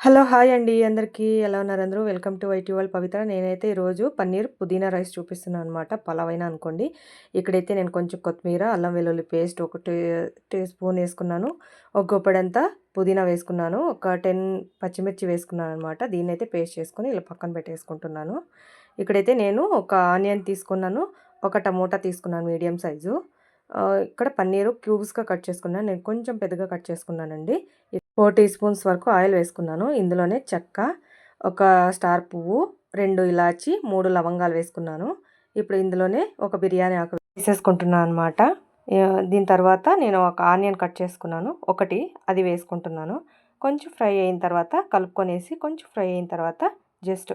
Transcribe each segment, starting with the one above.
Hello! Hi అండి అందరికీ. ఎలా ఉన్నారు అందరూ? వెల్కమ్ టు వైటీ వరల్డ్ పవిత్ర. నేనైతే ఈరోజు పన్నీర్ పుదీనా రైస్ చూపిస్తున్నాను అనమాట. పలావైనా అనుకోండి. ఇక్కడైతే నేను కొంచెం కొత్తిమీర, అల్లం వెల్లుల్లి పేస్ట్ ఒక టీ స్పూన్ వేసుకున్నాను. ఒక గుప్పెడంతా పుదీనా వేసుకున్నాను. ఒక 10 పచ్చిమిర్చి వేసుకున్నాను అనమాట. దీన్నైతే పేస్ట్ చేసుకొని ఇలా పక్కన పెట్టేసుకుంటున్నాను. ఇక్కడైతే నేను ఒక ఆనియన్ తీసుకున్నాను. ఒక టమోటా తీసుకున్నాను మీడియం సైజు. ఇక్కడ పన్నీరు క్యూబ్స్‌గా కట్ చేసుకున్నాను. నేను కొంచెం పెద్దగా కట్ చేసుకున్నానండి. 4 టీ స్పూన్స్ వరకు ఆయిల్ వేసుకున్నాను. ఇందులోనే చెక్క, ఒక స్టార్ పువ్వు, 2 ఇలాచి, 3 లవంగాలు వేసుకున్నాను. ఇప్పుడు ఇందులోనే ఒక బిర్యానీ ఆకు వేసేసుకుంటున్నాను అనమాట. దీని తర్వాత నేను ఒక ఆనియన్ కట్ చేసుకున్నాను. ఒకటి అది వేసుకుంటున్నాను. కొంచెం ఫ్రై అయిన తర్వాత కలుపుకొనేసి కొంచెం ఫ్రై అయిన తర్వాత జస్ట్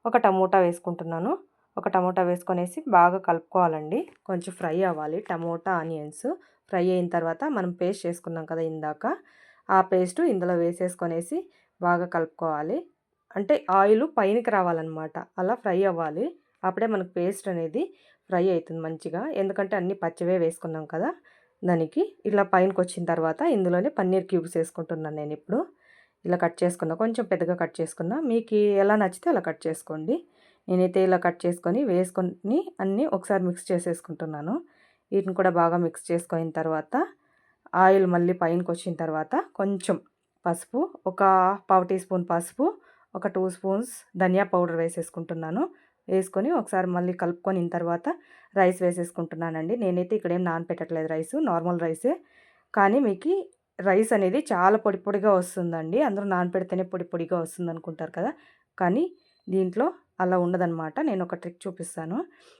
ఒక టమోటా వేసుకుంటున్నాను. ఒక టమోటా వేసుకొనేసి బాగా కలుపుకోవాలండి. కొంచెం ఫ్రై అవ్వాలి టమోటా, ఆనియన్స్. ఫ్రై అయిన తర్వాత మనం పేస్ట్ చేసుకున్నాం కదా ఇందాక, ఆ పేస్టు ఇందులో వేసేసుకొనేసి బాగా కలుపుకోవాలి. అంటే ఆయిల్ పైనకి రావాలన్నమాట. అలా ఫ్రై అవ్వాలి. అప్పుడే మనకు పేస్ట్ అనేది ఫ్రై అవుతుంది మంచిగా. ఎందుకంటే అన్నీ పచ్చివే వేసుకున్నాం కదా దానికి. ఇలా పైనకి వచ్చిన తర్వాత ఇందులోనే పన్నీర్ క్యూబ్స్ వేసుకుంటున్నాను నేను ఇప్పుడు. ఇలా కట్ చేసుకున్నా, కొంచెం పెద్దగా కట్ చేసుకున్నా. మీకు ఎలా నచ్చితే అలా కట్ చేసుకోండి. నేనైతే ఇలా కట్ వేసుకొని అన్నీ ఒకసారి మిక్స్ చేసేసుకుంటున్నాను. వీటిని కూడా బాగా మిక్స్ చేసుకున్న తర్వాత ఆయిల్ మళ్ళీ పైనకి వచ్చిన తర్వాత కొంచెం పసుపు, ఒక పావు టీ స్పూన్ పసుపు, ఒక 2 స్పూన్స్ ధనియా పౌడర్ వేసేసుకుంటున్నాను. వేసుకొని ఒకసారి మళ్ళీ కలుపుకొని తర్వాత రైస్ వేసేసుకుంటున్నానండి. నేనైతే ఇక్కడేం నానపెట్టట్లేదు రైసు, నార్మల్ రైసే. కానీ మీకు రైస్ అనేది చాలా పొడి పొడిగా వస్తుందండి. అందరూ నానపెడితేనే పొడి పొడిగా వస్తుంది అనుకుంటారు కదా, కానీ దీంట్లో అలా ఉండదనమాట. నేను ఒక ట్రిక్ చూపిస్తాను.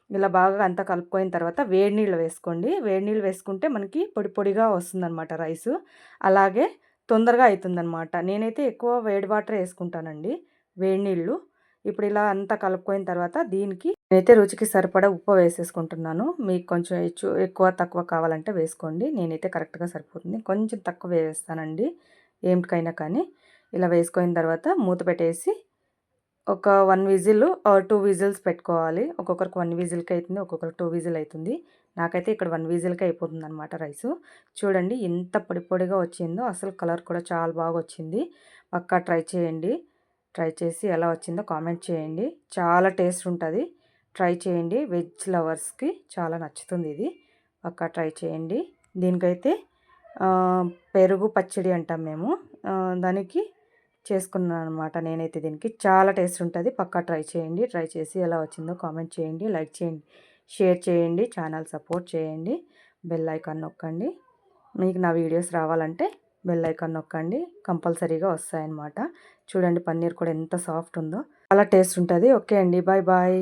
ఇలా బాగా అంతా కలుపుకోయిన తర్వాత వేడి నీళ్ళు వేసుకోండి. వేడి నీళ్ళు వేసుకుంటే మనకి పొడి పొడిగా వస్తుందనమాట రైసు. అలాగే తొందరగా అవుతుందనమాట. నేనైతే ఎక్కువ వేడి వాటర్ వేసుకుంటానండి, వేడి నీళ్ళు. ఇప్పుడు ఇలా అంతా కలుపుకోయిన తర్వాత దీనికి నేనైతే రుచికి సరిపడా ఉప్పు వేసేసుకుంటున్నాను. మీకు కొంచెం ఎక్కువ తక్కువ కావాలంటే వేసుకోండి. నేనైతే కరెక్ట్గా సరిపోతుంది. కొంచెం తక్కువ వేస్తానండి ఏమిటికైనా కానీ. ఇలా వేసుకున్న తర్వాత మూత పెట్టేసి ఒక 1 విజిల్ 2 విజిల్స్ పెట్టుకోవాలి. ఒక్కొక్కరికి 1 విజిల్‌కి అవుతుంది, ఒక్కొక్కరికి 2 విజిల్ అవుతుంది. నాకైతే ఇక్కడ 1 విజిల్‌కే అయిపోతుందనమాట రైసు. చూడండి ఎంత పొడి పొడిగా వచ్చిందో, అసలు కలర్ కూడా చాలా బాగా వచ్చింది. పక్కా ట్రై చేయండి. ట్రై చేసి ఎలా వచ్చిందో కామెంట్ చేయండి. చాలా టేస్ట్ ఉంటుంది. ట్రై చేయండి. వెజ్ లవర్స్‌కి చాలా నచ్చుతుంది ఇది. పక్కా ట్రై చేయండి. దీనికైతే పెరుగు పచ్చడి అంటాం మేము. దానికి చేసుకున్నాను అనమాట నేనైతే. దీనికి చాలా టేస్ట్ ఉంటుంది. పక్కా ట్రై చేయండి. ట్రై చేసి ఎలా వచ్చిందో కామెంట్ చేయండి, లైక్ చేయండి, షేర్ చేయండి, ఛానల్ సపోర్ట్ చేయండి, బెల్ ఐకాన్ నొక్కండి. మీకు నా వీడియోస్ రావాలంటే బెల్ ఐకాన్ నొక్కండి, కంపల్సరీగా వస్తాయన్నమాట. చూడండి పన్నీర్ కూడా ఎంత సాఫ్ట్ ఉందో, చాలా టేస్ట్ ఉంటుంది. ఓకే అండి, బాయ్ బాయ్.